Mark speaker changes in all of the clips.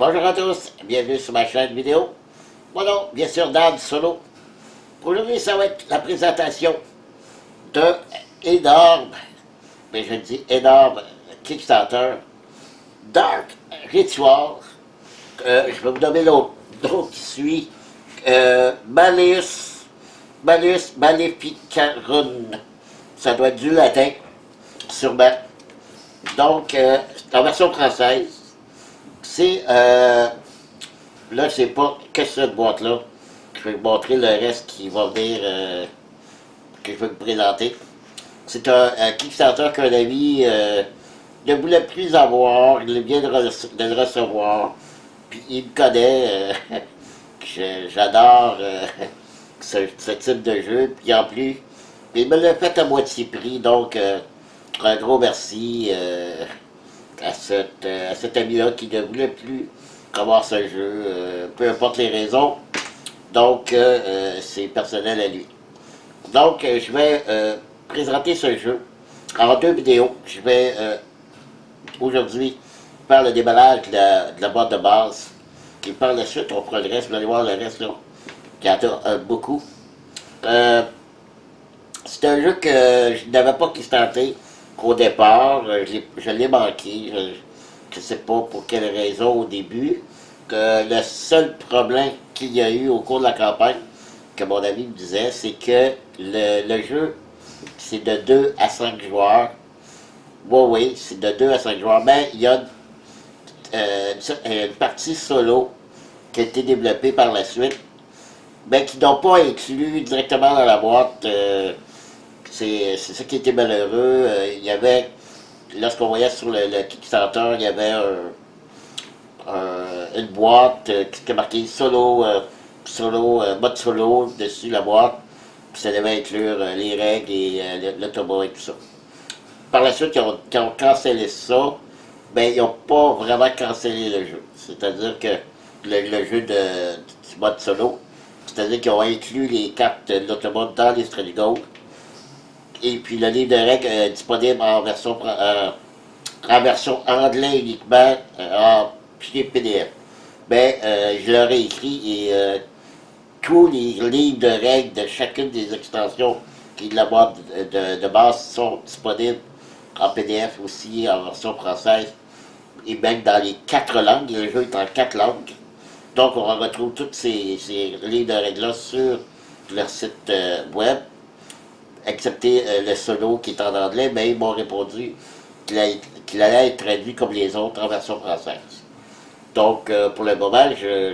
Speaker 1: Bonjour à tous, bienvenue sur ma chaîne vidéo. Mon nom, bien sûr, Dan Solo. Aujourd'hui, ça va être la présentation d'un énorme, mais je dis énorme, Kickstarter, Dark Ritual. Je vais vous donner l'autre qui suit. Malleus Maleficarum. Ça doit être du latin, sûrement. Donc, c'est en version française. C'est, là, c'est pas que cette boîte-là. Je vais vous montrer le reste qui va venir, que je vais vous présenter. C'est un Kickstarter qu'un ami ne voulait plus avoir, il vient de le recevoir. Puis il me connaît, j'adore ce type de jeu. Puis en plus, il me l'a fait à moitié prix, donc un gros merci à cet ami-là qui ne voulait plus avoir ce jeu, peu importe les raisons. Donc, c'est personnel à lui. Donc, je vais présenter ce jeu en 2 vidéos. Je vais aujourd'hui faire le déballage de la boîte de base. Et par la suite, on progresse. Vous allez voir le reste là, qui en a beaucoup. C'est un jeu que je n'avais pas Kickstarté au départ. Je l'ai manqué. Je ne sais pas pour quelle raison au début. Que le seul problème qu'il y a eu au cours de la campagne, que mon ami me disait, c'est que le jeu, c'est de 2 à 5 joueurs. Oui, c'est de 2 à 5 joueurs. Mais il y a une partie solo qui a été développée par la suite, mais qui n'ont pas inclus directement dans la boîte. C'est ça qui était malheureux. Il y avait, lorsqu'on voyait sur le Kickstarter, il y avait une boîte qui était marquée solo, mode solo dessus la boîte. Puis ça devait inclure les règles et l'automat et tout ça. Par la suite, quand on cancellé ça, ben ils n'ont pas vraiment cancellé le jeu. C'est-à-dire que le jeu du mode solo, c'est-à-dire qu'ils ont inclus les cartes de l'automat dans les Stretch Goals. Et puis le livre de règles est disponible en version anglais uniquement, en fichier PDF. Ben, je leur ai écrit et tous les livres de règles de chacune des extensions qui de la boîte de base sont disponibles en PDF aussi, en version française, et même dans les 4 langues. Le jeu est en 4 langues. Donc on retrouve tous ces livres de règles-là sur leur site web, excepté le solo qui est en anglais, mais ils m'ont répondu qu'il allait être traduit comme les autres en version française. Donc pour le moment, je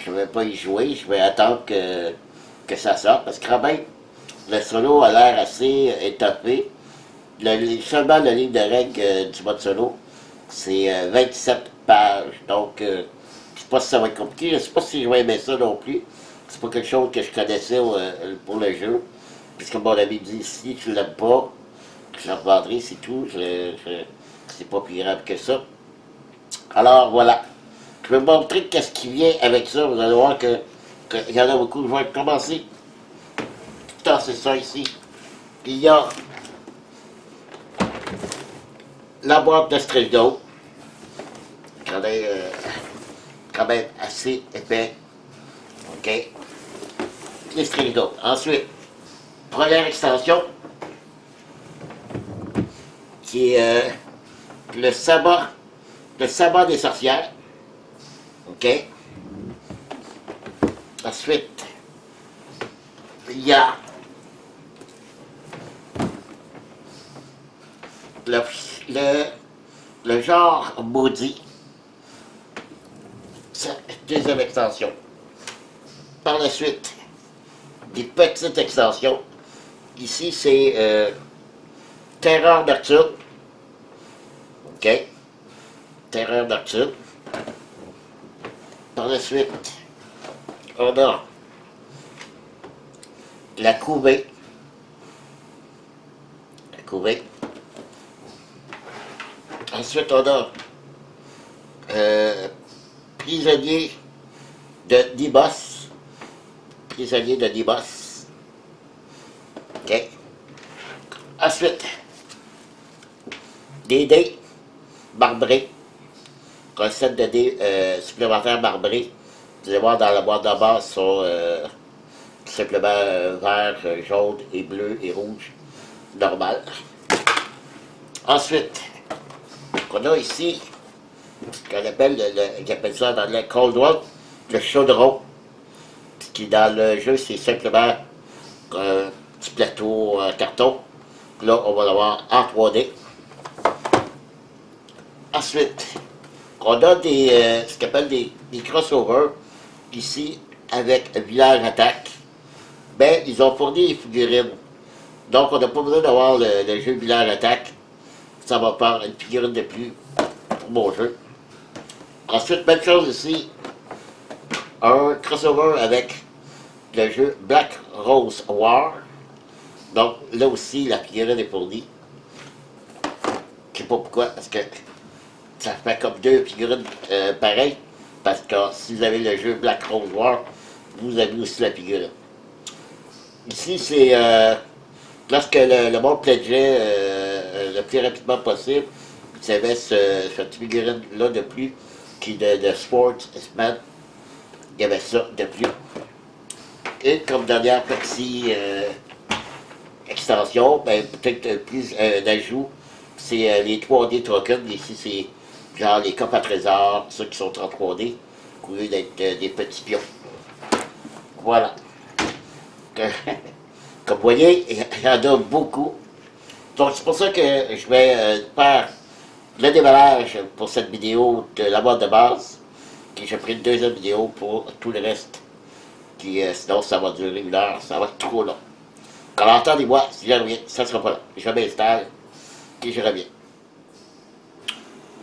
Speaker 1: ne vais pas y jouer, je vais attendre que ça sorte, parce que quand même, le solo a l'air assez étoffé. Seulement le livre de règles du mode solo, c'est 27 pages, donc je ne sais pas si ça va être compliqué, je ne sais pas si je vais aimer ça non plus. C'est pas quelque chose que je connaissais pour le jeu. Puisque mon ami dit, si tu l'aimes pas, je le revendrai, c'est tout. C'est pas plus grave que ça. Alors voilà. Je vais vous montrer qu'est-ce qui vient avec ça. Vous allez voir qu'il y en a beaucoup. Je vais commencer. C'est ça ici. Il y a la boîte de Stretch Goals. Quand même assez épais. OK. Les Stretch Goals. Ensuite, première extension, qui est le sabbat des sorcières. OK. Ensuite, il y a le genre maudit. Deuxième extension. Par la suite, des petites extensions. Ici, c'est Terreur nocturne. OK. Terreur nocturne. Par la suite, on a la couvée. La couvée. Ensuite, on a prisonnier de Dibos. Prisonnier de Dibos. OK. Ensuite, des dés marbrés. un set de dés supplémentaires marbrés. Vous allez voir dans la boîte de base sont tout simplement vert, jaune et bleu et rouge. Normal. Ensuite, on a ici ce qu'on appelle, j'appelle ça dans le Cold One, le chaudron. Qui dans le jeu, c'est simplement un petit plateau en carton. Là, on va l'avoir en 3D. Ensuite, on a ce qu'on appelle des crossovers, ici, avec Village Attaque. Ben, ils ont fourni les figurines. Donc, on n'a pas besoin d'avoir le jeu Village Attaque. Ça va faire une figurine de plus pour mon jeu. Ensuite, même chose ici, un crossover avec le jeu Black Rose War. Donc, là aussi, la figurine est fournie. Je sais pas pourquoi, parce que ça fait comme deux figurines pareilles. Parce que si vous avez le jeu Black Rose War, vous avez aussi la figurine. Ici, c'est lorsque le monde pledgeait le plus rapidement possible, vous avez cette figurine-là de plus, qui de Sportsman. Il y avait ça de plus. Et comme dernière petite extension, ben, peut-être plus d'ajout, c'est les 3D tokens. Ici, c'est genre les coffres à trésors, ceux qui sont en 3D, au lieu d'être des petits pions. Voilà. Comme vous voyez, il y en a beaucoup. Donc, c'est pour ça que je vais faire le déballage pour cette vidéo de la boîte de base. Puis j'ai pris une deuxième vidéo pour tout le reste. Qui, sinon, ça va durer 1 heure, ça va être trop long. Quand entendez-moi, si je reviens, ça ne sera pas là. Je m'installe, puis je reviens.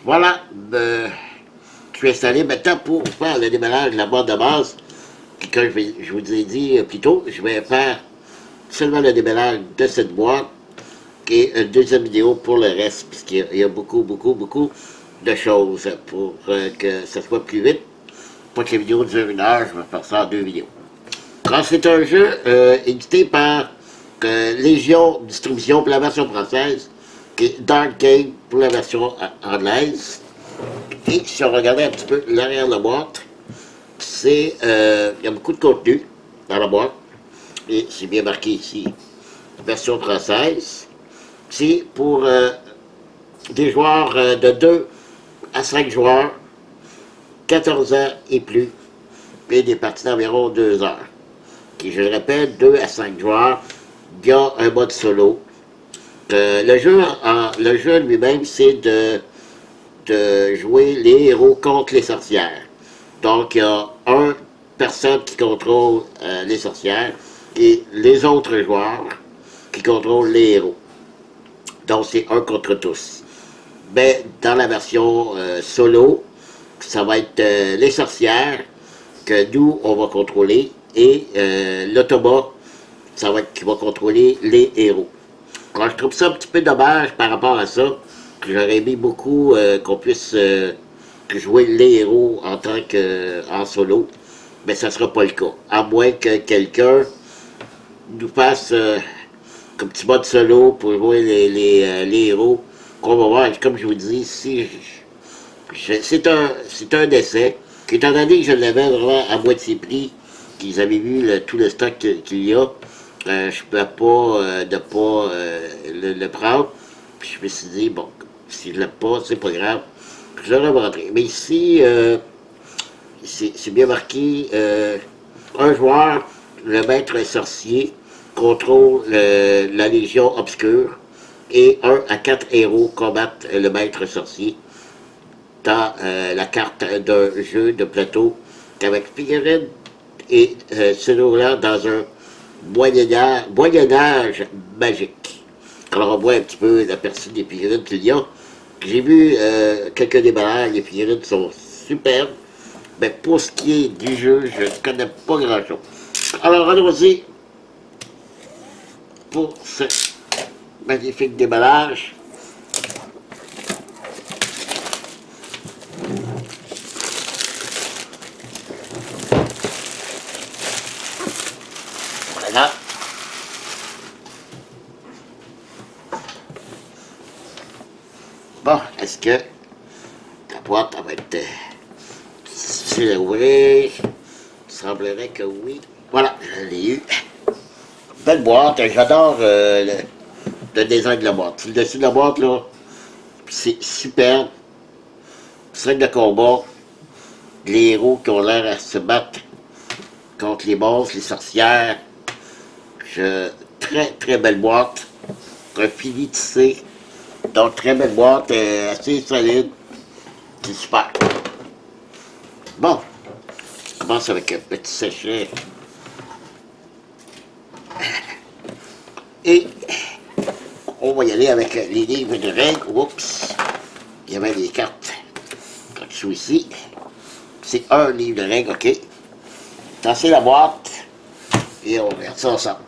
Speaker 1: Voilà, je suis installé maintenant pour faire le déballage de la boîte de base. Puis comme je vous ai dit plus tôt, je vais faire seulement le déballage de cette boîte. Et une deuxième vidéo pour le reste, puisqu'il y a beaucoup de choses pour que ça soit plus vite. Pas que la vidéo dure 1 heure, je vais faire ça en 2 vidéos. Alors, c'est un jeu édité par Légion Distribution pour la version française, qui est Dark Game pour la version anglaise. Et si on regardait un petit peu l'arrière de la boîte, il y a beaucoup de contenu dans la boîte. Et c'est bien marqué ici, version française. C'est pour des joueurs de 2 à 5 joueurs, 14 ans et plus, et des parties d'environ 2 heures. Qui, je le répète, 2 à 5 joueurs, il y a un mode solo. Le jeu lui-même, c'est de jouer les héros contre les sorcières. Donc, il y a une personne qui contrôle les sorcières et les autres joueurs qui contrôlent les héros. Donc, c'est 1 contre tous. Mais dans la version solo, ça va être les sorcières que nous, on va contrôler et l'automa, ça va être qui va contrôler les héros. Alors, je trouve ça un petit peu dommage par rapport à ça, que j'aurais aimé beaucoup qu'on puisse jouer les héros en tant qu'en solo, mais ça ne sera pas le cas. À moins que quelqu'un nous fasse comme petit mode solo pour jouer les héros qu'on va voir. Comme je vous dis, ici, c'est un essai. Étant donné que je l'avais vraiment à moitié prix, qu'ils avaient vu tout le stock qu'il y a, je ne pouvais pas ne pas le prendre. Puis je me suis dit, bon, si je ne l'aime pas, c'est pas grave. Je l'aurais rentré. Mais ici, c'est bien marqué, un joueur, le maître sorcier, contrôle la Légion obscure et 1 à 4 héros combattent le maître sorcier dans la carte d'un jeu de plateau avec figurines et scénario dans un moyen-âge magique. Alors on voit un petit peu l'aperçu des figurines qu'il y a. J'ai vu quelques déballages, les figurines sont superbes, mais pour ce qui est du jeu, je ne connais pas grand-chose. Alors allons-y pour ce magnifique déballage. Voilà. Bon, est-ce que la boîte, elle va être difficile à ouvrir. Il semblerait que oui. Voilà, je l'ai eu. Belle boîte, j'adore le design de la boîte. Le dessus de la boîte, là, c'est superbe. Scène de combat, les héros qui ont l'air à se battre contre les monstres, les sorcières. Très très belle boîte. Un fini tissé. Donc très belle boîte, assez solide. C'est super. Bon, je commence avec un petit sachet. Et on va y aller avec les livres de règles. Oups, il y avait des cartes comme celui-ci. C'est un livre de règles, ok. Tasser la boîte et on regarde ça ensemble.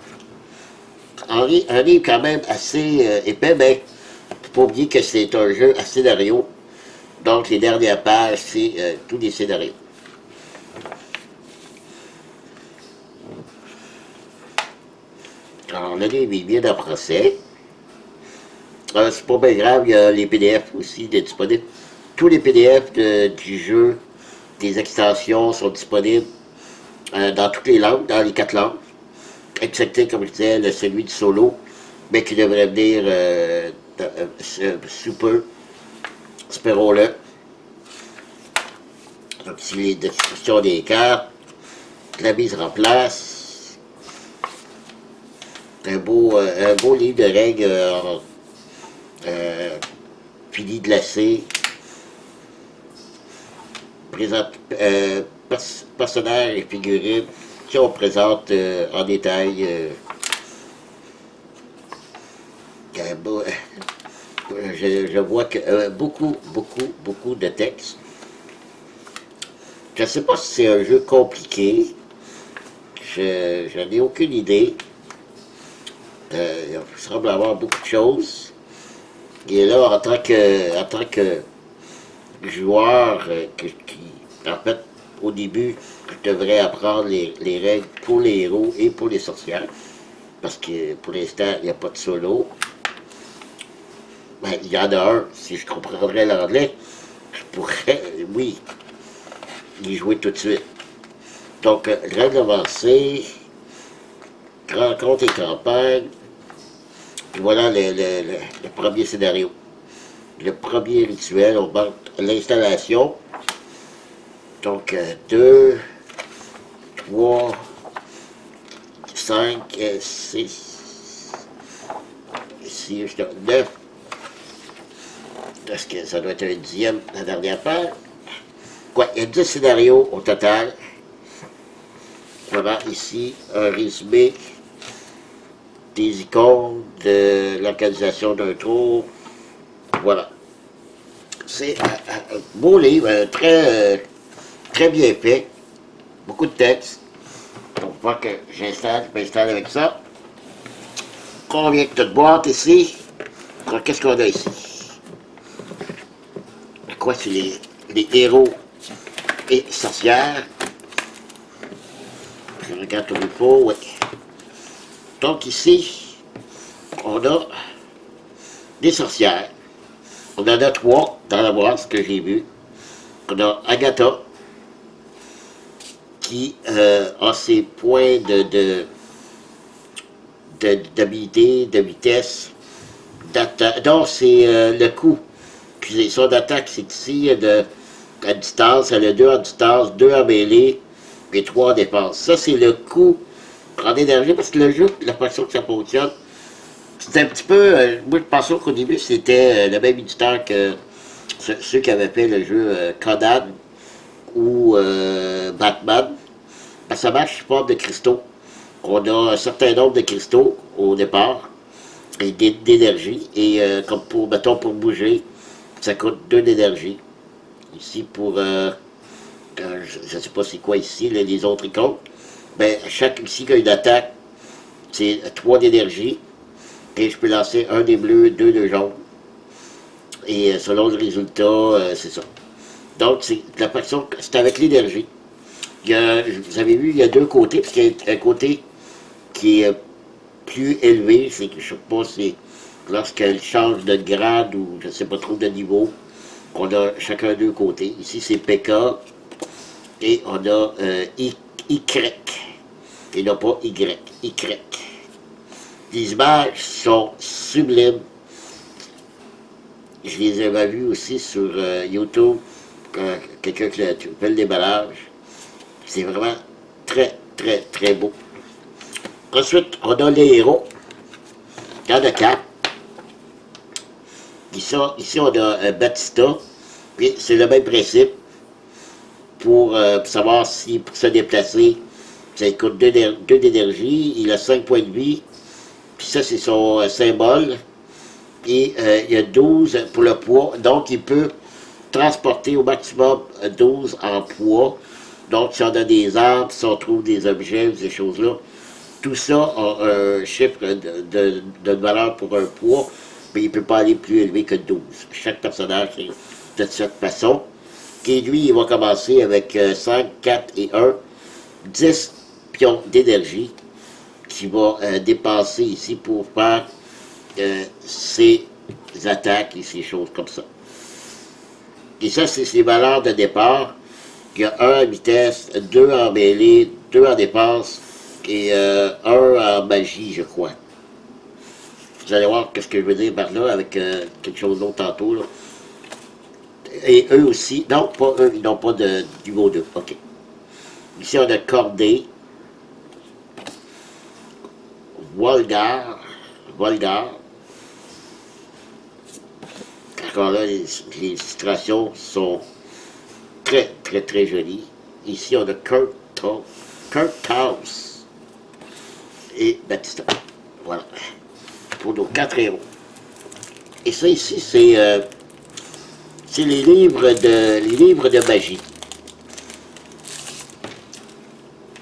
Speaker 1: Un livre quand même assez épais, mais il ne faut pas oublier que c'est un jeu à scénario. Donc les dernières pages, c'est tous les scénarios. Alors le livre est bien en français. C'est pas bien grave, il y a les PDF aussi disponibles. Tous les PDF du jeu, des extensions sont disponibles dans toutes les langues, dans les 4 langues. Excepté, comme je disais, celui du solo, mais qui devrait venir sous peu. Espérons-le. Donc ici les descriptions des cartes, la mise en place. Un beau livre de règles fini glacé. Personnages et figurines qui on présente en détail. Je vois que beaucoup de textes. Je ne sais pas si c'est un jeu compliqué. Je n'en ai aucune idée. Il semble avoir beaucoup de choses. Et là, en tant que joueur, en fait, au début, je devrais apprendre les règles pour les héros et pour les sorcières. Parce que pour l'instant, il n'y a pas de solo. Ben, il y en a un. Si je comprendrais l'anglais, je pourrais, oui, y jouer tout de suite. Donc, règles avancées, rencontre et campagne. Et voilà le premier scénario. Le premier rituel, on montre l'installation. Donc, 2, 3, 5, 6, ici, 9. Parce que ça doit être un 10e, la dernière page. Quoi, il y a 10 scénarios au total. Voilà, ici, un résumé des icônes, de l'organisation d'un tour. Voilà. C'est un beau livre, très bien fait. Beaucoup de texte. Donc, voir que je m'installe avec ça. Combien de boîtes ici? Qu'est-ce qu'on a ici? Quoi, c'est les héros et sorcières. Je regarde comme il faut, oui. Donc ici, on a des sorcières. On en a 3 dans la boîte, ce que j'ai vu. On a Agatha, qui a ses points d'habilité, de vitesse, d'attaque. Donc c'est le coup. Puis son attaque, c'est ici à distance. Elle a 2 en distance, 2 en mêlée et 3 en défense. Ça, c'est le coup en énergie, parce que le jeu, la façon que ça fonctionne, c'est un petit peu... moi, je pensais qu'au début, c'était le même éditeur que ceux qui avaient fait le jeu Conan ou Batman. Ben, ça marche sous forme de cristaux. On a un certain nombre de cristaux au départ, et d'énergie. Et comme mettons, pour bouger, ça coûte 2 d'énergie. Ici, pour... je ne sais pas c'est quoi ici, là, les autres icônes. Ben, ici, qu'il y a une attaque, c'est 3 d'énergie. Et je peux lancer un des bleus, 2 de jaune. Et selon le résultat, c'est ça. Donc, c'est avec l'énergie. Vous avez vu, il y a 2 côtés, parce qu'il y a un côté qui est plus élevé, c'est que je sais pas, c'est lorsqu'elle change de grade ou je ne sais pas trop de niveau. On a chacun deux côtés. Ici, c'est PK. Et on a Y. Et non pas Y. Y. Les images sont sublimes. Je les avais vues aussi sur YouTube. Quelqu'un qui fait le déballage. C'est vraiment très, très, très beau. Ensuite, on a les héros. Il y en a 4. Ici, on a Batista. Puis, c'est le même principe. Pour savoir si, pour se déplacer, ça coûte 2 d'énergie. Il a 5 points de vie. Puis ça, c'est son symbole. Et il y a 12 pour le poids. Donc, il peut transporter au maximum 12 en poids. Donc, si on a des arbres, si on trouve des objets, ces choses-là, tout ça a un chiffre de valeur pour un poids, mais il ne peut pas aller plus élevé que 12. Chaque personnage est de cette façon. Et lui, il va commencer avec 5, 4 et 1, 10 pions d'énergie qui va dépenser ici pour faire ses attaques et ces choses comme ça. Et ça, c'est ses valeurs de départ. Il y a 1 en vitesse, 2 en mêlée, 2 en dépense et 1 en magie, je crois. Vous allez voir ce que je veux dire par là avec quelque chose d'autre tantôt. Là. Et eux aussi, non, pas eux, ils n'ont pas de niveau 2. OK. Ici, on a Cordé, Volgar. Encore là, les illustrations sont très, très, très jolies. Ici, on a Kurt House et Batista. Voilà. Pour nos 4 héros. Et ça, ici, c'est les livres de magie.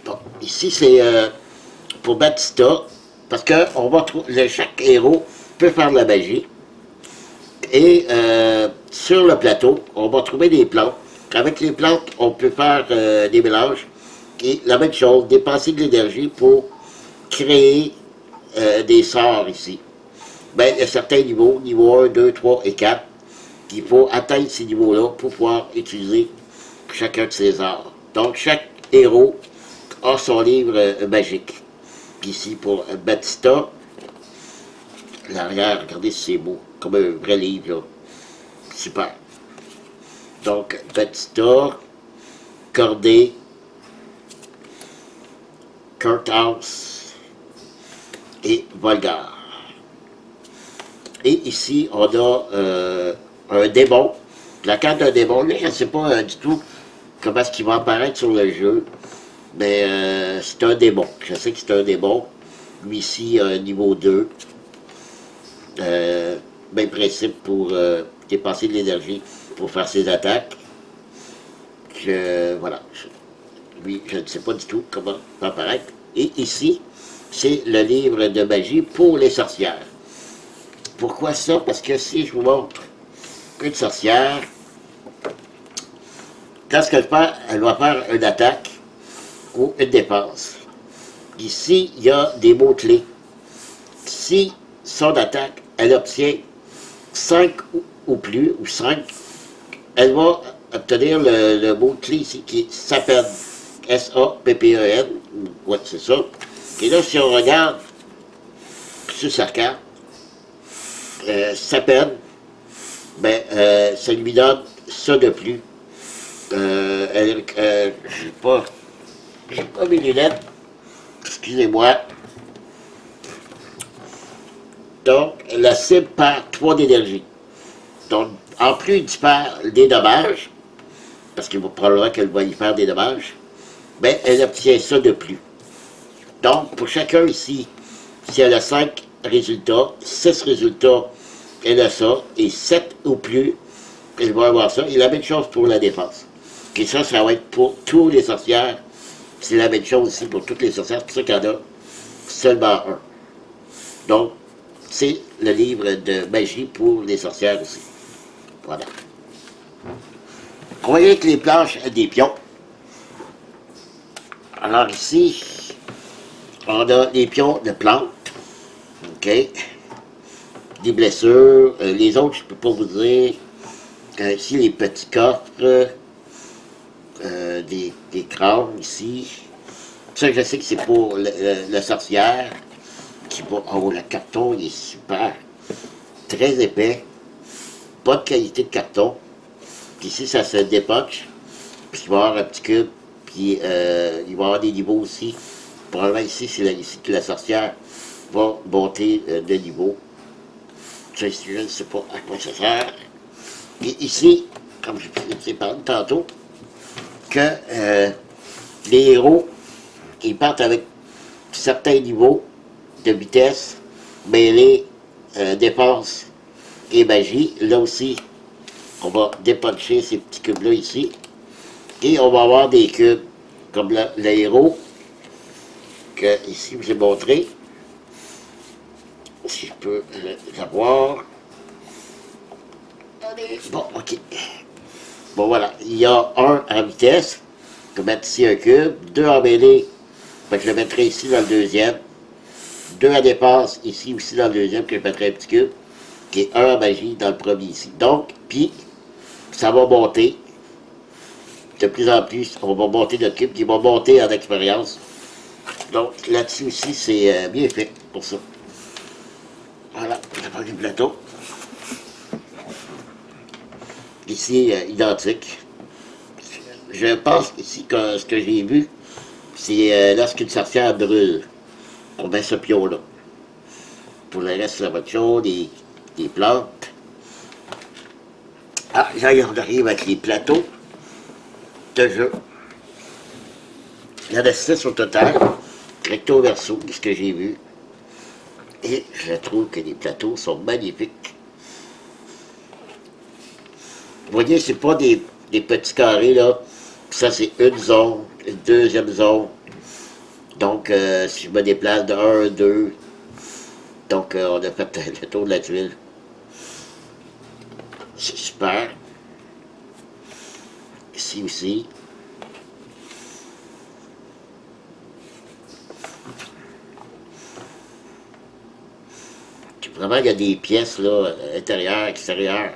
Speaker 1: Bon, ici, c'est pour Batista, parce que on va chaque héros peut faire de la magie. Et sur le plateau, on va trouver des plantes. Avec les plantes, on peut faire des mélanges. Et la même chose, dépenser de l'énergie pour créer des sorts ici. Ben, il y a certains niveaux, niveau 1, 2, 3 et 4, qu'il faut atteindre ces niveaux-là pour pouvoir utiliser chacun de ces arts. Donc, chaque héros a son livre magique. Ici, pour Batista, l'arrière, regardez si c'est beau, comme un vrai livre, là. Super. Donc, Batista, Cordé, Kurt House et Volgar. Et ici, on a un démon. La carte d'un démon, là, je ne sais pas du tout comment est-ce qu'il va apparaître sur le jeu, mais c'est un démon. Je sais que c'est un démon. Lui ici, niveau 2. Même principe pour dépenser de l'énergie pour faire ses attaques. Voilà. Lui, je ne sais pas du tout comment il va apparaître. Et ici, c'est le livre de magie pour les sorcières. Pourquoi ça? Parce que si je vous montre une sorcière, quand ce qu'elle fait, elle va faire une attaque ou une dépense. Ici, il y a des mots-clés. Si son attaque, elle obtient 5 ou plus, ou 5, elle va obtenir le mot-clé ici qui est Sappen. S-A-P-P-E-N. Ouais, c'est ça. Et là, si on regarde sur sa carte, Sappen, ben, ça lui donne ça de plus. J'ai pas mes lunettes. Excusez-moi. Donc, la cible perd 3 d'énergie. Donc, en plus d'y faire des dommages, parce qu'il va probablement qu'elle va y faire des dommages, ben, elle obtient ça de plus. Donc, pour chacun ici, si elle a 5 résultats, 6 résultats, elle a ça, et 7 ou plus, elle va avoir ça. Et la même chose pour la défense. Et ça va être pour tous les sorcières. C'est la même chose aussi pour toutes les sorcières. C'est pour ça qu'il y en a seulement un. Donc, c'est le livre de magie pour les sorcières aussi. Voilà. On va y aller avec les planches des pions. Alors ici, on a les pions de plantes. OK. Des blessures. Les autres, je ne peux pas vous dire. Ici, les petits coffres, des crânes ici. Ça, je sais que c'est pour la sorcière. Qui va... Oh, le carton, il est super. Très épais. Pas de qualité de carton. Puis ici, ça se dépoche. Puis il va y avoir un petit cube. Puis il va y avoir des niveaux aussi. Probablement ici, c'est ici que la sorcière va monter de niveau. Ça, je ne sais pas à quoi ça sert. Et ici, comme je vous ai parlé tantôt, que les héros, ils partent avec certains niveaux de vitesse, mêlée, défense et magie. Là aussi, on va dépuncher ces petits cubes-là ici. Et on va avoir des cubes, comme le héros, que ici, je vous ai montré. Si je peux l'avoir. Bon, ok. Bon, voilà. Il y a un en vitesse. Je vais mettre ici un cube. Deux en mêlée. Je le mettrai ici dans le deuxième. Deux à dépense ici aussi dans le deuxième, que je mettrai un petit cube. Et un en magie dans le premier ici. Donc, puis, ça va monter. De plus en plus, on va monter notre cube qui va monter en expérience. Donc, là-dessus aussi, c'est bien fait pour ça. Voilà, je prends du plateau. Ici, identique. Je pense ici que ce que j'ai vu, c'est lorsqu'une sorcière brûle, on met ce pion-là. Pour le reste, ça va être chaud, des plantes. Ah, là, on arrive avec les plateaux de jeu. Il y en a 6 au total, recto verso, ce que j'ai vu. Et je trouve que les plateaux sont magnifiques. Vous voyez, c'est pas des petits carrés, là. Ça, c'est une zone, une deuxième zone. Donc, si je me déplace de 1 à 2, donc on a fait le tour de la tuile. C'est super. Ici aussi. Vraiment, il y a des pièces, là, intérieures, extérieures.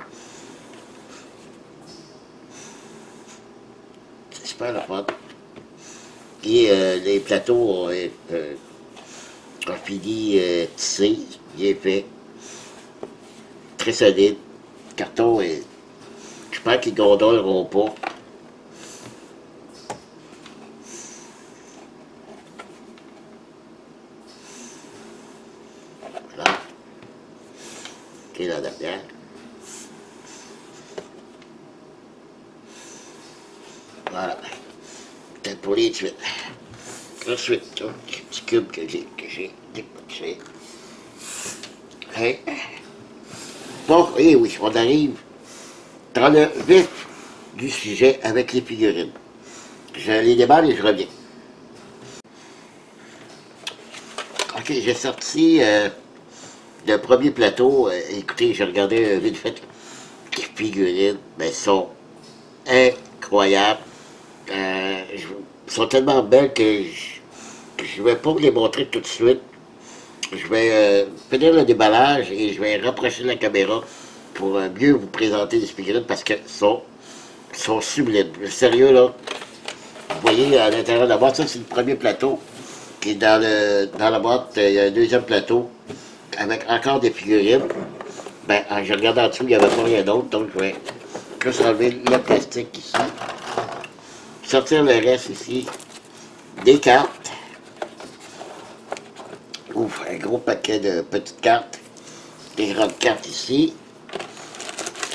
Speaker 1: C'est super la fun. Et les plateaux ont fini tissé, bien fait. Très solide. Le carton est... J'espère qu'ils ne gondoleront pas. Voilà. Ok, la dernière. Voilà. Peut-être pour les tuiles. Ensuite, un petit cube que j'ai décoché. Hein? Bon, et oui, on arrive dans le vif du sujet avec les figurines. Je les déballe et je reviens. Ok, j'ai sorti le premier plateau. Écoutez, j'ai regardé vite fait. Les figurines, mais sont incroyables. Elles sont tellement belles que je ne vais pas vous les montrer tout de suite. Je vais finir le déballage et je vais rapprocher la caméra pour mieux vous présenter les figurines parce qu'elles sont sublimes. Sérieux, là. Vous voyez à l'intérieur de la boîte, ça c'est le premier plateau. Qui est dans la boîte, il y a un deuxième plateau avec encore des figurines. Ben, je regarde en dessous, il n'y avait pas rien d'autre, donc je vais juste enlever le plastique ici. Sortir le reste ici. Des cartes. Ouf, un gros paquet de petites cartes. Des grandes cartes ici.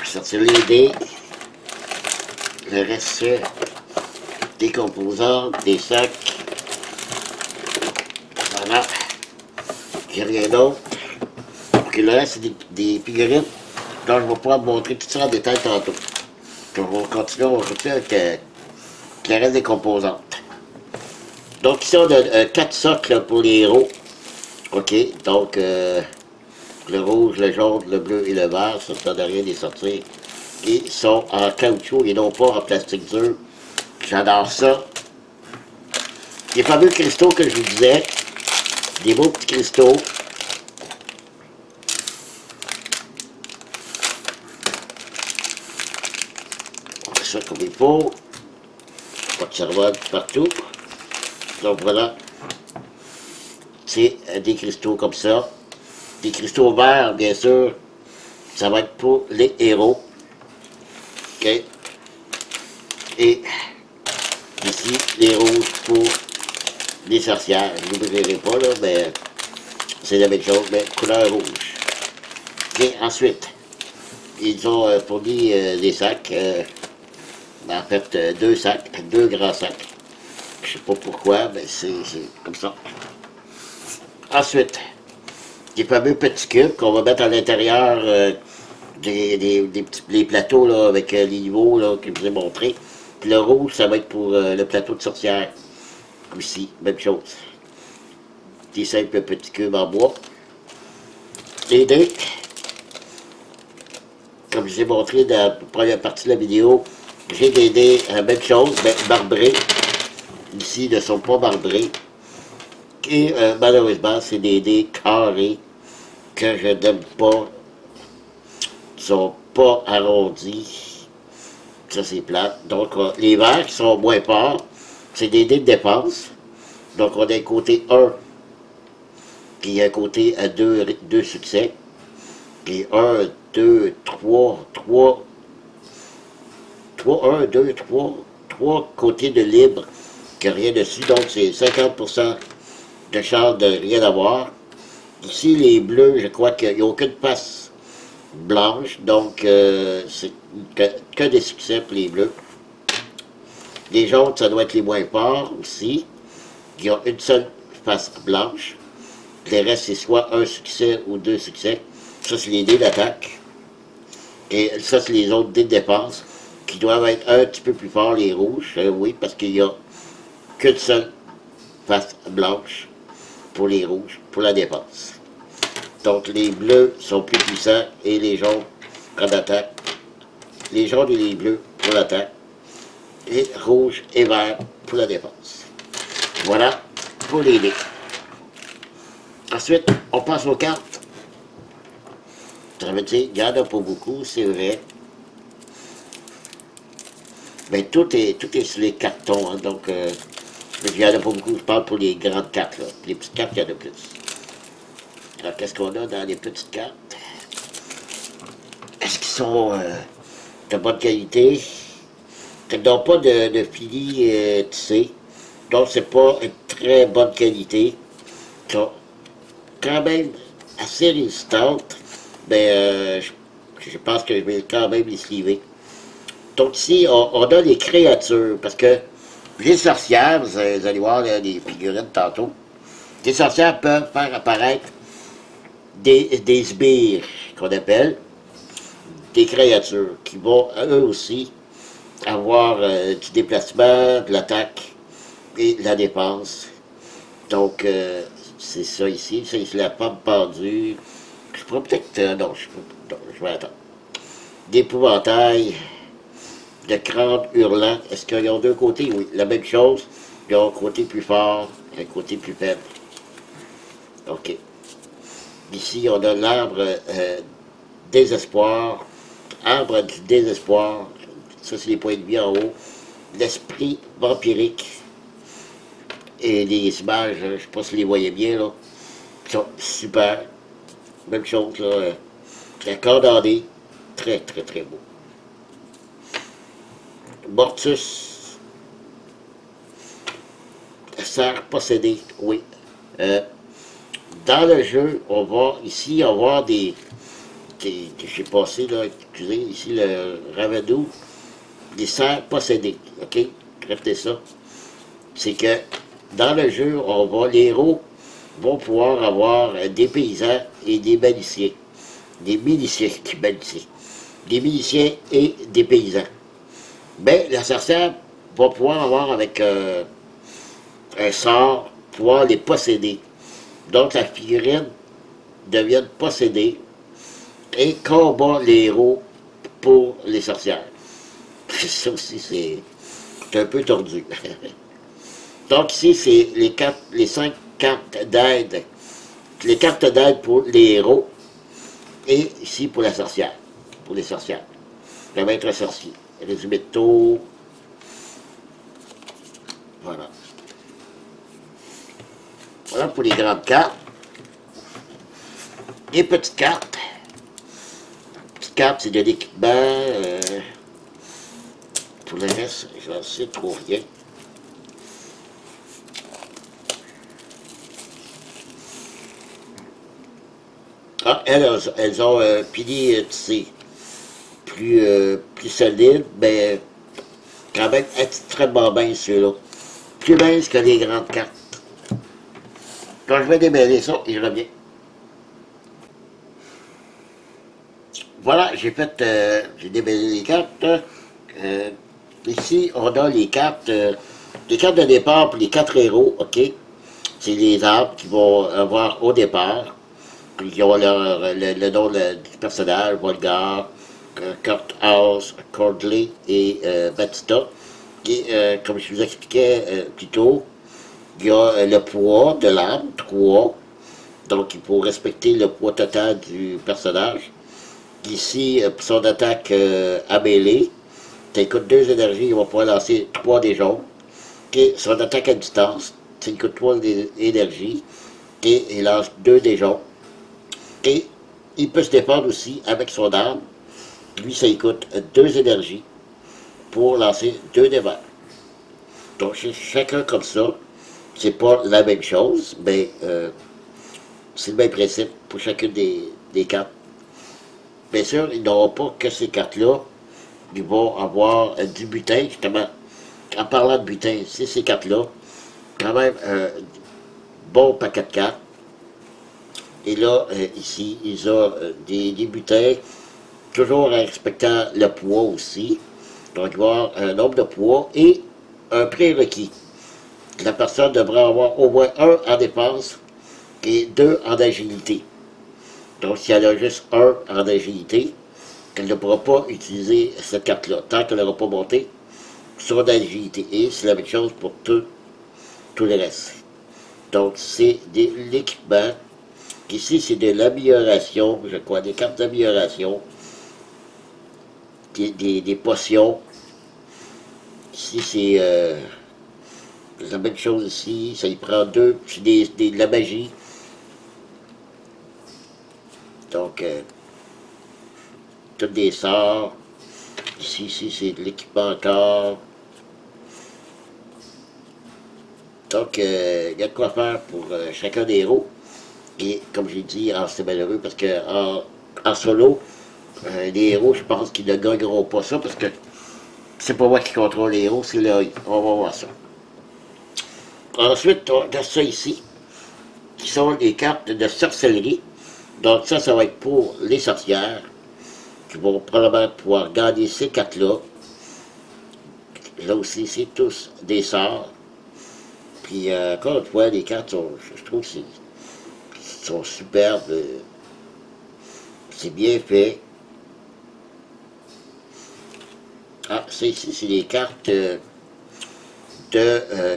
Speaker 1: Sortir les dés. Le reste, des composants, des sacs. Voilà. J'ai rien d'autre. Ok, le reste, c'est des figurines. Donc, je vais pouvoir vous montrer tout ça en détail tantôt. Donc, on va continuer avec le reste des composantes. Donc, ici, on a 4 socles pour les héros. OK, donc, le rouge, le jaune, le bleu et le vert, ça ne donne rien de les sortir. Ils sont en caoutchouc et non pas en plastique dur. J'adore ça. Les fameux cristaux que je vous disais, des beaux petits cristaux. ça comme il faut. Pas de cervelle partout. Donc voilà. C'est des cristaux comme ça. Des cristaux verts, bien sûr. Ça va être pour les héros. OK. Et ici, les rouges pour les sorcières. Je ne vous verrez pas, là, mais c'est la même chose, mais couleur rouge. OK. Ensuite, ils ont fourni des sacs. En fait, deux sacs, deux grands sacs. Je sais pas pourquoi, mais c'est comme ça. Ensuite, des fameux petits cubes qu'on va mettre à l'intérieur les plateaux là, avec les niveaux là, que je vous ai montré. Puis le rouge, ça va être pour le plateau de sorcière. Aussi, même chose. Des simples petits cubes en bois. Les dés, comme je vous ai montré dans la première partie de la vidéo, j'ai des dés, même chose, mais marbrés. Ici, ils ne sont pas marbrés. Et malheureusement, c'est des dés carrés que je n'aime pas. Ils ne sont pas arrondis. Ça, c'est plate. Donc, les verts qui sont moins forts, c'est des dés de dépense. Donc, on a un côté 1, qui est un côté à 2 succès. Puis 1, 2, 3, 1, 2, 3 côtés de libre, qui n'a rien dessus. Donc, c'est 50% de chance de rien avoir. Ici, les bleus, je crois qu'il n'y a aucune face blanche, donc c'est que des succès pour les bleus. Les jaunes, ça doit être les moins forts aussi. Il y a une seule face blanche. Les restes, c'est soit un succès ou 2 succès. Ça, c'est les dés d'attaque. Et ça, c'est les autres dés de dépense, qui doivent être un petit peu plus forts, les rouges. Oui, parce qu'il n'y a qu'une seule face blanche pour les rouges, pour la dépense. Donc, les bleus sont plus puissants et les jaunes en attaque. Les jaunes et les bleus pour l'attaque. Et rouge et vert pour la dépense. Voilà pour les dés. Ensuite, on passe aux cartes. Ça veut dire, il n'y en a pas beaucoup, c'est vrai. Mais tout est sur les cartons, hein, donc il n'y en a pas beaucoup, je parle pour les grandes cartes, là. Les petites cartes, il y en a plus. Alors, qu'est-ce qu'on a dans les petites cartes? Est-ce qu'ils sont de bonne qualité? Ils n'ont pas de filis tissé, donc c'est pas une très bonne qualité. Ils sont quand même assez résistantes, mais je pense que je vais quand même les sliver. Donc ici, on a les créatures, parce que les sorcières, vous allez voir là, les figurines tantôt, les sorcières peuvent faire apparaître des sbires, qu'on appelle, des créatures, qui vont, eux aussi, avoir du déplacement, de l'attaque et de la défense. Donc, c'est ça ici. Ça, c'est la pomme pendue. Je pourrais peut-être... non, je vais attendre. D'épouvantail, de crâne hurlant. Est-ce qu'ils ont deux côtés? Oui, la même chose. Ils ont un côté plus fort, un côté plus faible. OK. Ici, on a l'arbre désespoir. Arbre du désespoir. Ça, c'est les points de vie en haut. L'esprit vampirique. Et les images, je ne sais pas si vous les voyez bien, là. Ils sont super. Même chose, là. La condamnée. Très, très, très beau. Mortus. Serre possédée. Oui. Dans le jeu, on va ici avoir j'ai passé, là, excusez, ici le Ravadou, des serres possédées. OK? Répétez ça. C'est que dans le jeu, les héros vont pouvoir avoir des paysans et des miliciens. Des miliciens, des miliciens et des paysans. Mais la sorcière va pouvoir avoir avec un sort, pouvoir les posséder. Donc la figurine devient possédée et combat les héros pour les sorcières. Ça aussi, c'est un peu tordu. Donc ici, c'est les 5 cartes d'aide. Les cartes d'aide pour les héros. Et ici, pour la sorcière. Pour les sorcières. Le maître sorcier. résumé de tour. Voilà. Voilà pour les grandes cartes. Les petites cartes. Les petites cartes, c'est de l'équipement. Pour le reste, j'en sais trop rien. Ah, elles ont un pilier tissé plus solide, mais quand même extrêmement mince ceux-là. Plus mince que les grandes cartes. Quand je vais démêler ça, et je reviens. Voilà, j'ai démêlé les cartes. Ici, on a les cartes de départ pour les 4 héros, ok? C'est les arbres qui vont avoir au départ. Ils ont le nom du personnage, Volgar, Kurt House, Cordley et Batista. Et comme je vous expliquais plus tôt, il y a le poids de l'arme, 3. Donc il faut respecter le poids total du personnage. Ici, pour son attaque à mêlée, ça coûte 2 énergies, il va pouvoir lancer 3 des jaunes. Et son attaque à distance, ça coûte 3 énergies. Et il lance 2 des jaunes. Et il peut se défendre aussi avec son arme. Lui, ça lui coûte 2 énergies pour lancer 2 dés verts. Donc, chacun comme ça, c'est pas la même chose, mais c'est le même principe pour chacune des cartes. Bien sûr, ils n'auront pas que ces cartes-là. Ils vont avoir du butin, justement. En parlant de butin, c'est ces cartes-là. Quand même, bon paquet de cartes. Et là, ici, ils ont des butins, toujours en respectant le poids aussi. Donc, il va y avoir un nombre de poids et un prérequis. La personne devra avoir au moins 1 en défense et 2 en agilité. Donc, si elle a juste 1 en agilité, elle ne pourra pas utiliser cette carte-là, tant qu'elle n'aura pas monté son agilité. Et c'est la même chose pour tout le reste. Donc, c'est de l'équipement. Ici, c'est de l'amélioration, je crois, des cartes d'amélioration, des potions. Ici, c'est la même chose ici, ça y prend 2, c'est de la magie. Donc, tous des sorts. Ici c'est de l'équipement encore. Donc, il y a de quoi faire pour chacun des héros. Et comme j'ai dit, c'est malheureux parce que en solo, les héros, je pense qu'ils ne gagneront pas ça parce que c'est pas moi qui contrôle les héros, c'est là, on va voir ça. Ensuite, on a ça ici, qui sont les cartes de sorcellerie. Donc ça va être pour les sorcières, qui vont probablement pouvoir gagner ces cartes-là. Là aussi, c'est tous des sorts. Puis encore une fois, les cartes sont, je trouve, sont superbes. C'est bien fait. Ah, ça ici, c'est les cartes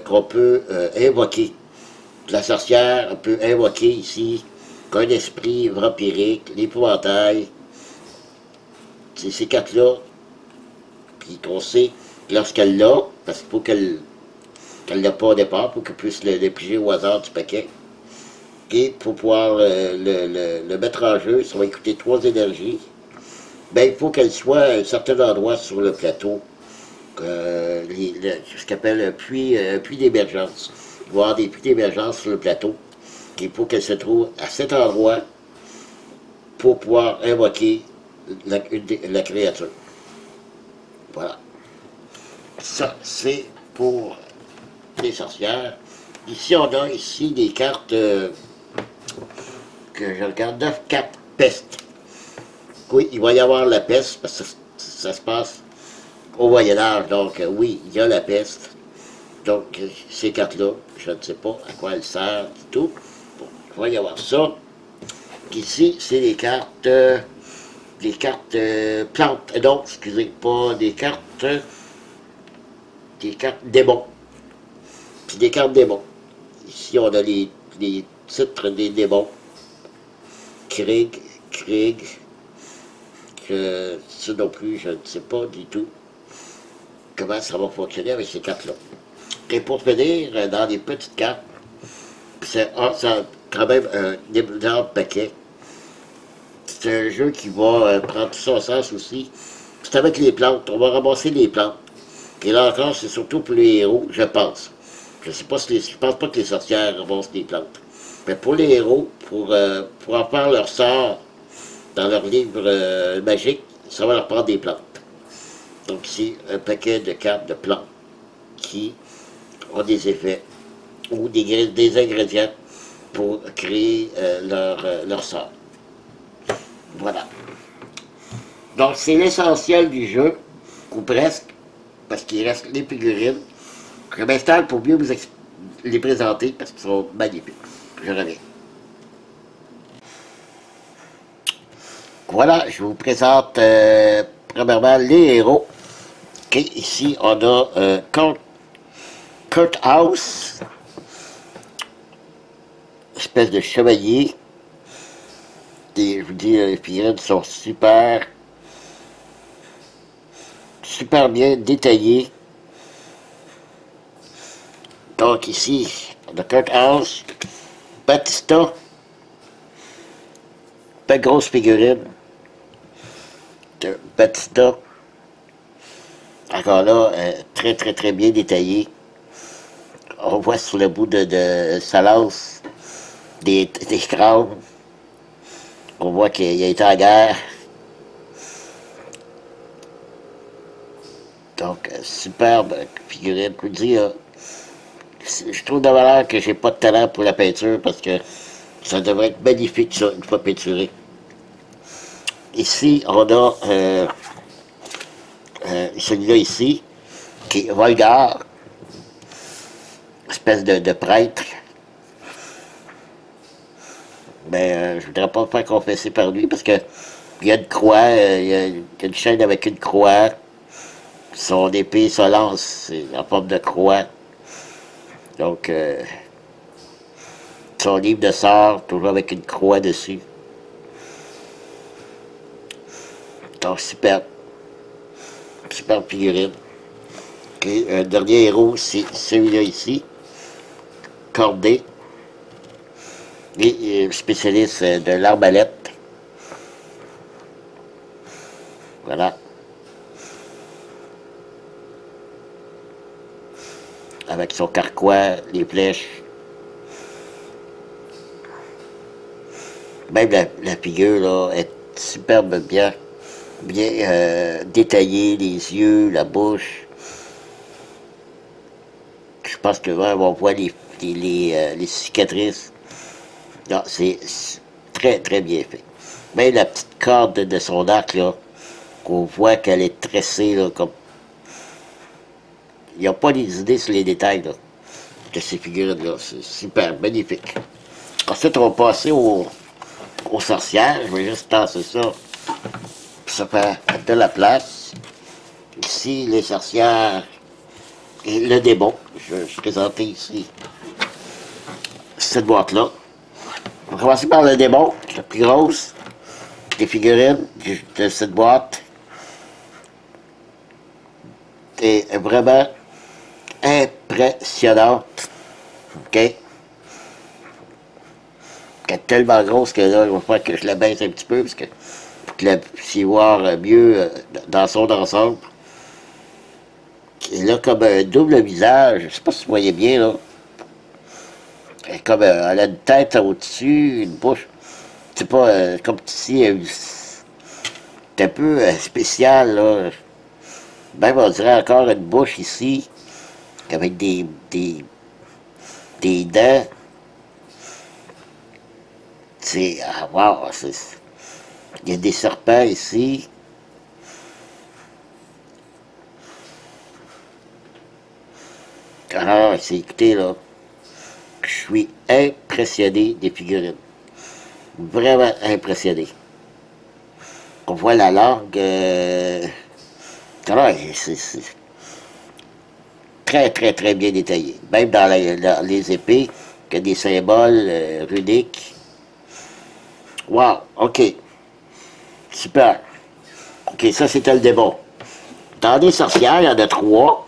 Speaker 1: qu'on peut invoquer. La sorcière peut invoquer ici qu'un esprit vampirique, l'épouvantail. C'est ces cartes-là, puis qu'on sait lorsqu'elle l'a, parce qu'il faut qu'elle l'a pas au départ, pour qu'elle puisse le piger au hasard du paquet. Et pour pouvoir le mettre en jeu, ça va coûter 3 énergies. Ben, il faut qu'elle soit à un certain endroit sur le plateau, ce qu'on appelle un puits d'émergence. Il va y avoir des puits d'émergence sur le plateau. Il faut qu'elle se trouve à cet endroit pour pouvoir invoquer la créature. Voilà. Ça, c'est pour les sorcières. Ici, on a ici des cartes que je regarde, 9 cartes peste. Oui, il va y avoir la peste, parce que ça se passe au Moyen-Âge, donc oui, il y a la peste. Donc, ces cartes-là, je ne sais pas à quoi elles servent du tout. Bon, il va y avoir ça. Ici, c'est les cartes plantes, non, excusez, pas des cartes démons. C'est des cartes démons. Ici, on a les titres des démons. Krieg, que ça non plus, je ne sais pas du tout. comment ça va fonctionner avec ces cartes-là. Et pour finir, dans les petites cartes, c'est quand même un énorme paquet. C'est un jeu qui va prendre tout son sens aussi. C'est avec les plantes. On va ramasser les plantes. Et là encore, c'est surtout pour les héros, je pense. Je sais pas si je pense pas que les sorcières ramassent les plantes. Mais pour les héros, pour en faire leur sort dans leur livre magique, ça va leur prendre des plantes. Donc ici, un paquet de cartes de plantes qui ont des effets ou des ingrédients pour créer leur sort. Voilà. Donc c'est l'essentiel du jeu, ou presque, parce qu'il reste les figurines. Je m'installe pour mieux vous les présenter parce qu'ils sont magnifiques. Je reviens. Voilà, je vous présente premièrement les héros. Okay, ici, on a Kurt House, espèce de chevalier. Et je vous dis, les figurines sont super bien détaillées. Donc ici, on a Kurt House, Batista, pas grosse figurine de Batista. Encore là, très bien détaillé. On voit sur le bout de sa lance des crânes. On voit qu'il a été en guerre. Donc, superbe figurine. Je vous dis, je trouve de valeur que j'ai pas de talent pour la peinture parce que ça devrait être magnifique, ça, une fois peinturé. Ici, on a celui-là ici, qui est Volgar, espèce de prêtre. Mais je voudrais pas me faire confesser par lui parce que il y a une croix, il y a une chaîne avec une croix. Son épée, sa lance, c'est en forme de croix. Donc, son livre de sort, toujours avec une croix dessus. Donc, super figurine. Okay. Un dernier héros, c'est celui-là ici, Cordé, et spécialiste de l'arbalète. Voilà. Avec son carquois, les flèches. Même la figure là, est superbe bien détaillée, les yeux, la bouche. Je pense que là, on voit les cicatrices. Non, c'est très bien fait. Même la petite corde de son arc, là, qu'on voit qu'elle est tressée, là, comme... Il n'y a pas des idées sur les détails, là, de ces figurines-là. C'est super, magnifique. Ensuite, on va passer aux sorcières. Je vais juste tasser ça. Ça fait de la place. Ici, les sorcières et le démon. Je vais présenter ici cette boîte-là. On va commencer par le démon, la plus grosse des figurines de cette boîte. C'est vraiment impressionnante. OK? Elle est tellement grosse que là, il va falloir que je la baisse un petit peu parce que pour que la puissiez voir mieux dans son ensemble. Elle a comme un double visage. Je sais pas si vous voyez bien là. Elle a une tête au-dessus, une bouche. C'est pas comme ici, c'est un peu spécial, là. Même on dirait encore une bouche ici, avec des dents. C'est... Ah, wow! Il y a des serpents ici. Alors, écoutez, là. Je suis impressionné des figurines. Vraiment impressionné. On voit la langue. Alors, c'est très bien détaillé. Même dans les épées, il y a des symboles runiques. Wow, ok. Super. Ok, ça c'était le démon. dans les sorcières, il y en a 3.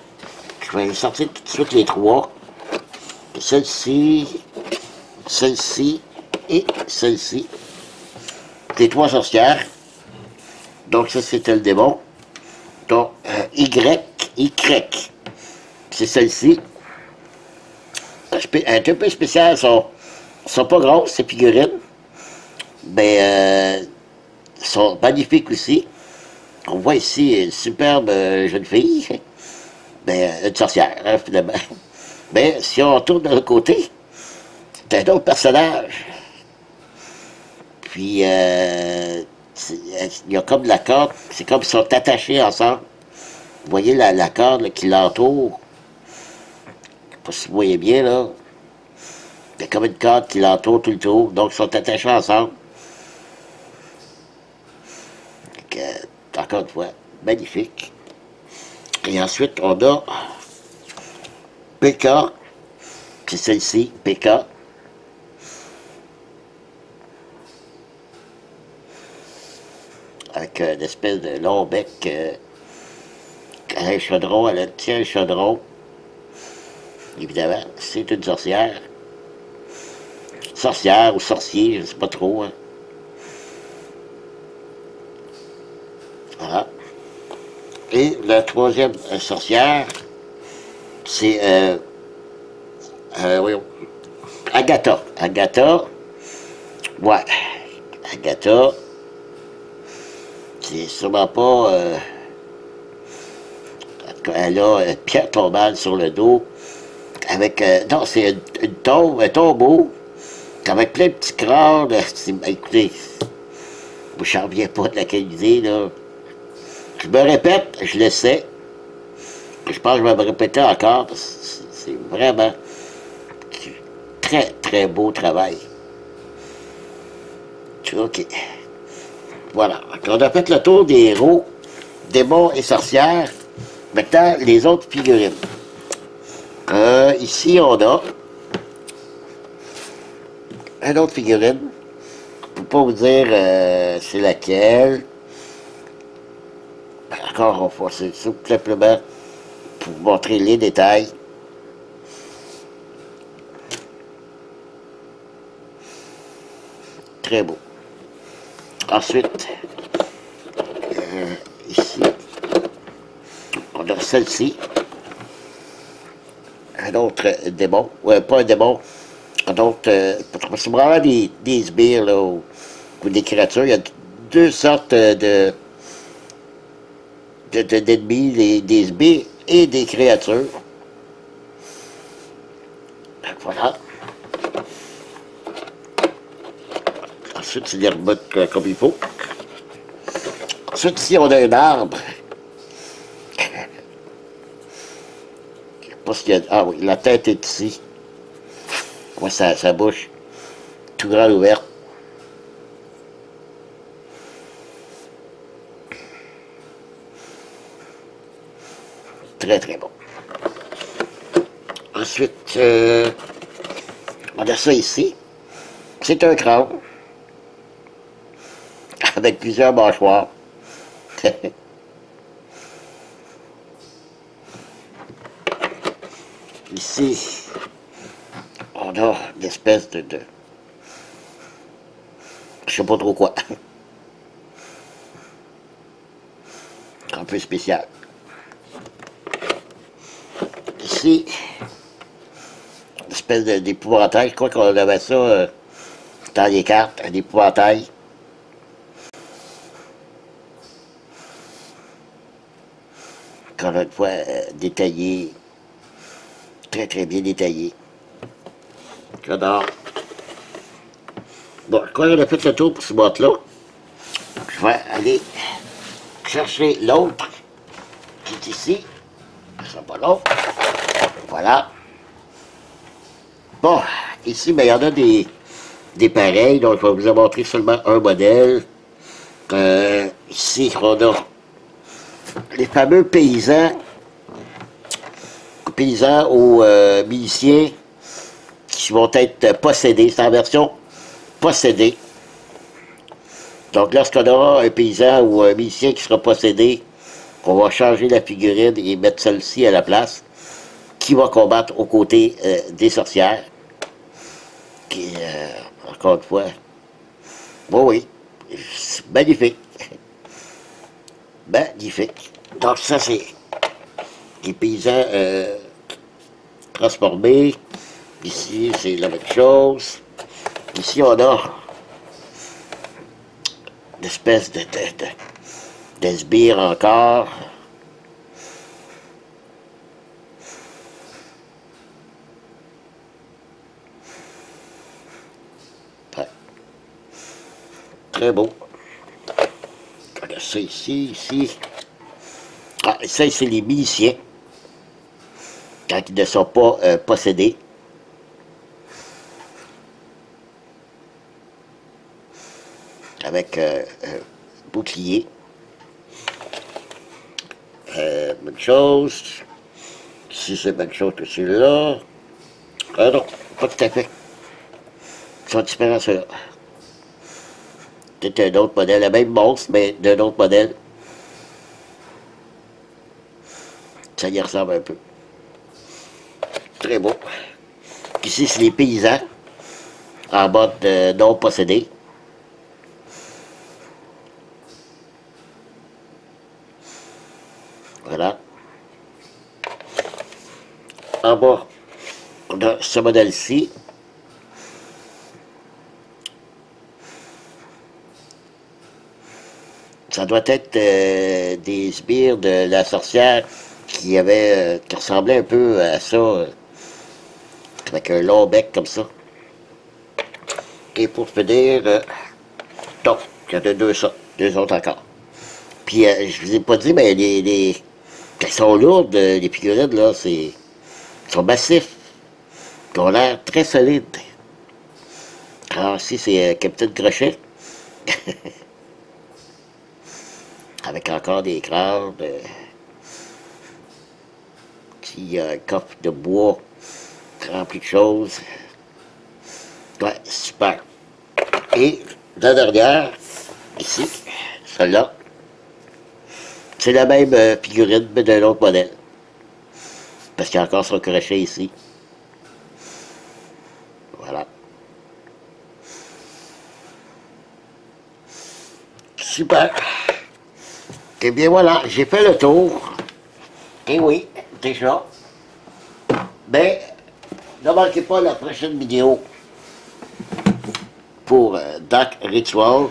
Speaker 1: Je vais sortir tout de suite les 3. Celle-ci, celle-ci et celle-ci. Les 3 sorcières. Donc ça, c'était le démon. Donc, Y. C'est celle-ci. Un peu spécial, sont pas grosses, ces figurines. Mais sont magnifiques aussi. On voit ici une superbe jeune fille. Une sorcière, hein, finalement. Mais si on retourne de l'autre côté, c'est un autre personnage. Puis, il y a comme la corde, c'est comme s'ils sont attachés ensemble. Vous voyez la corde là, qui l'entoure. Je sais pas si vous voyez bien, là. Il y a comme une corde qui l'entoure tout le tour, donc ils sont attachés ensemble. Donc, encore une fois, magnifique. Et ensuite, on a PK, c'est celle-ci, PK. Avec une espèce de long bec, elle a un chaudron, elle tient un chaudron. Évidemment, c'est une sorcière. Sorcière ou sorcier, je ne sais pas trop. Hein. Voilà. Et la troisième sorcière, c'est voyons, Agatha. Agatha, ouais, Agatha, c'est sûrement pas... elle a une pierre tombale sur le dos, avec... non, c'est une tombe, un tombeau, avec plein de petits crânes. Écoutez, je ne reviens pas de la qualité, là. Je me répète, je le sais. Je pense que je vais me répéter encore, parce que c'est vraiment très, très beau travail. OK. Voilà. On a fait le tour des héros, démons et sorcières. Maintenant, les autres figurines. Ici, on a une autre figurine. Je ne peux pas vous dire c'est laquelle. Encore une fois, c'est tout simplement pour vous montrer les détails. Très beau. Ensuite, ici, on a celle-ci. Un autre démon. Ouais, pas un démon. Un autre. C'est vraiment des sbires, là, ou des créatures. Il y a deux sortes d'ennemis, des sbires et des créatures. Voilà. Ensuite, c'est les remettre comme il faut. Ensuite, ici, on a un arbre. Je sais pas s'il y a... Ah oui, la tête est ici. Ouais, sa bouche, tout grand ouverte. Très, très bon. Ensuite, on a ça ici. C'est un crâne. Avec plusieurs mâchoires. Ici, on a une espèce de... Je sais pas trop quoi. Un peu spécial. Ici, une espèce d'épouvantail. Je crois qu'on avait ça dans les cartes, un épouvantail. Encore une fois, détaillé. Très, très bien détaillé. J'adore. Bon, je crois qu'on a fait le tour pour ce boîte-là. Je vais aller chercher l'autre qui est ici. Ça sera pas long. Voilà. Bon, ici, ben, il y en a des pareils, donc je vais vous en montrer seulement un modèle. Ici, on a les fameux paysans ou miliciens qui vont être possédés. C'est en version possédée. Donc, lorsqu'on aura un paysan ou un milicien qui sera possédé, On va changer la figurine et mettre celle-ci à la place, qui va combattre aux côtés des sorcières. Qui, encore une fois, oui, c'est magnifique. Magnifique. Donc ça, c'est les paysans transformés. Ici, c'est la même chose. Ici, on a une espèce de sbire encore. Ouais. Très beau. Regarde ça ici, ici. Ah, ça, c'est les miliciens. Quand ils ne sont pas possédés. Avec bouclier. Même chose. Ici, c'est la même chose que celui-là. Ah non, pas tout à fait. Ils sont différents, ceux-là. C'est un autre modèle, le même monstre, mais d'un autre modèle. Ça y ressemble un peu. Très beau. Ici, c'est les paysans, en mode non possédé. Voilà. En bas, on a ce modèle-ci. Ça doit être des sbires de la sorcière qui ressemblait un peu à ça, avec un long bec comme ça. Et pour finir, donc, il y en a deux autres encore. Puis, je vous ai pas dit, mais elles sont lourdes, les figurines, là, ils sont massifs. Ils ont l'air très solides. Alors, ici, c'est Capitaine Crochet. Avec encore des crânes, petit coffre de bois rempli de choses. Ouais, super. Et la dernière, ici, celle-là, c'est la même figurine, mais d'un autre modèle. Parce qu'il y a encore son crochet ici. Voilà. Super. Et bien voilà, j'ai fait le tour. Et oui, déjà. Mais ne manquez pas la prochaine vidéo pour Dark Ritual.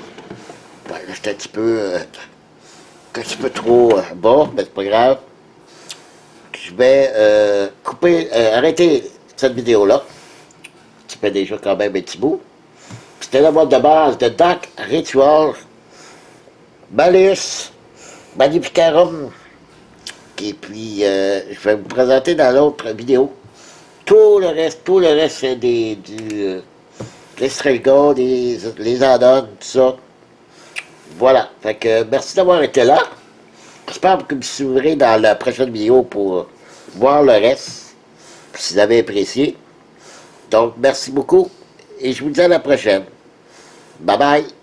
Speaker 1: Ben, là, j'étais un petit peu trop bas, mais c'est pas grave. Je vais arrêter cette vidéo-là, qui fait déjà quand même un petit bout. C'était le mode de base de Dark Ritual, Malus, Magnificarum. Et puis, je vais vous présenter dans l'autre vidéo tout le reste, c'est les Strelga, les add-ons, tout ça. Voilà. Fait que merci d'avoir été là. J'espère que vous suivrez dans la prochaine vidéo pour voir le reste, si vous avez apprécié. Donc, merci beaucoup et je vous dis à la prochaine. Bye bye.